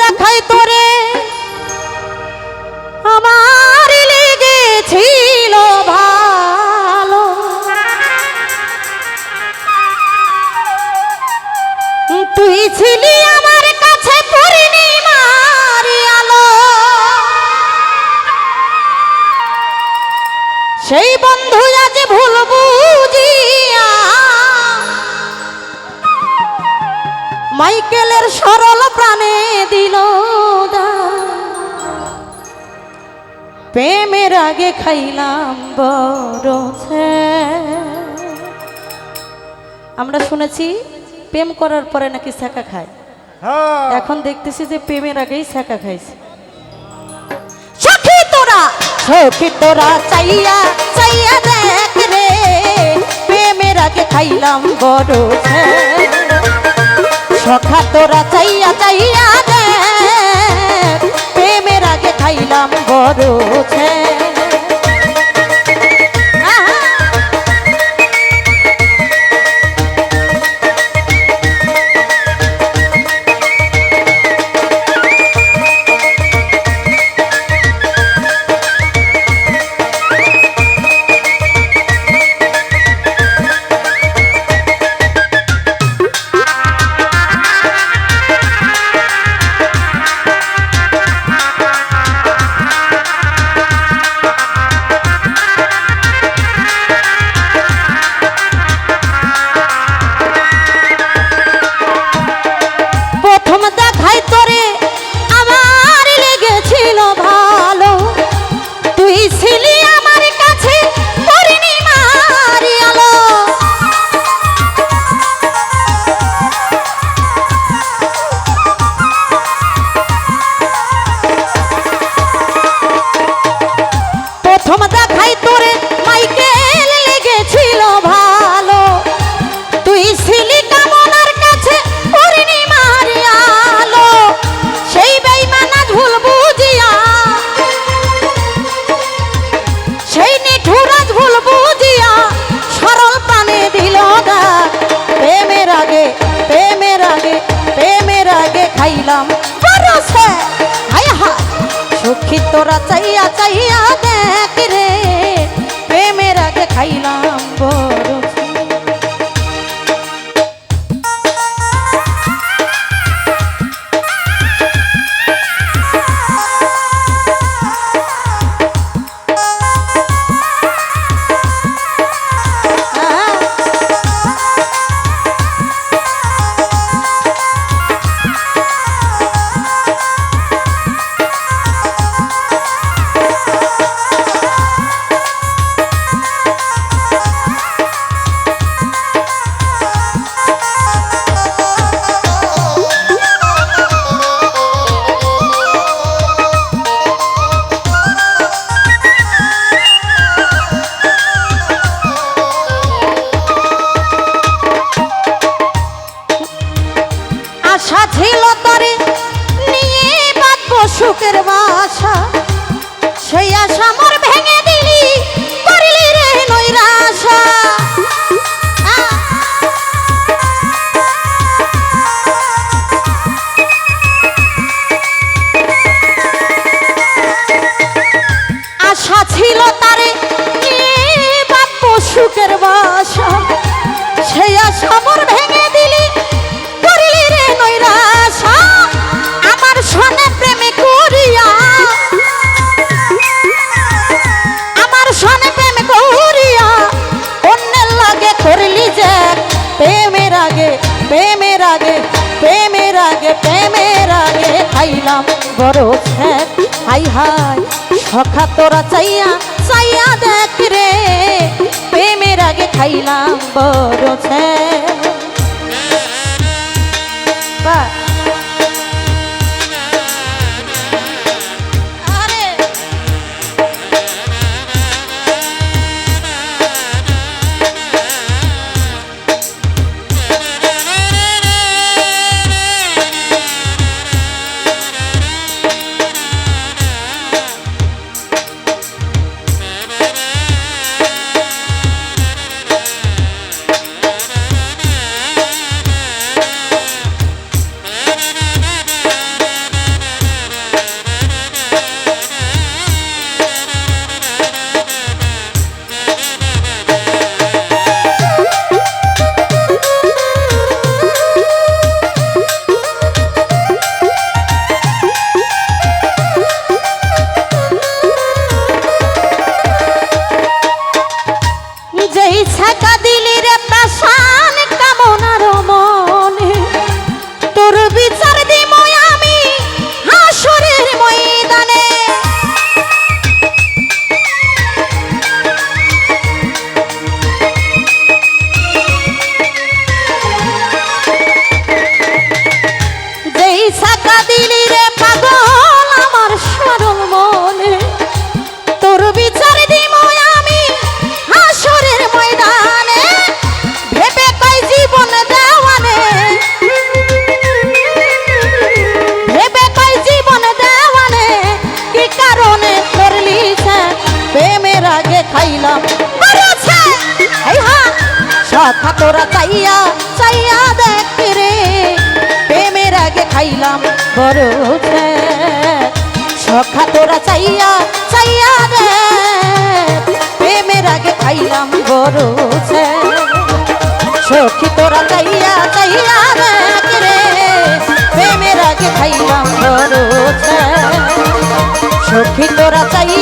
দেখাই তোরে আমার লেগেছিল ভালো, তুই ছিলি আমার কাছে পূর্ণিমার আলো, সেই বন্ধু আজ ভুল বুঝিয়া মাইকেলের সরল প্রাণে দিল প্রেমের আগে খাইলাম বড়। আমরা শুনেছি প্রেম করার পরে নাকি ছ্যাঁকা খায়, এখন দেখতেছি যে প্রেমের আগেই ছ্যাঁকা খাইছে। সখী তোরা চাইয়া চাইয়া দেখ রে, প্রেমের আগে খাইলাম বড়। সখা তোরা চাইয়া চাইয়া দেখ, প্রেমের আগে খাইলাম বড়। সখী তোরা চাইয়া চাইয়া দেখ রে, প্রেমের আগে খাইলাম বড়। আশা ছিল তরে নিয়ে বাঁধবো সুখের বাসা, সেই আশা মোর ভেঙে দিলি করলি রে নৈরাশা। আশা ছিল তারে নিয়ে বাঁধবো সুখের বাসা, সেই আশা মোর ভেঙে দিলি নৈরাশা। আমার সনে প্রেমে করিয়া, আমার সনে প্রেমে করিয়া অন্যের লাগে করলি যে, প্রেমের আগে প্রেমের আগে প্রেমের আগে প্রেমের আগে খাইলাম বড়। হাই হাই সখা তোরা চাইয়া চাইয়া দেখ রে, প্রেমের আগে খাইলাম বড়। বড় সখা তোরা চাইয়া চাইয়া রে প্রেমের আগে খাইলাম বড় সখী তোরা চাইয়া চাইয়া রে প্রেমের আগে খাইলাম বড় সখী তোরা চাইয়া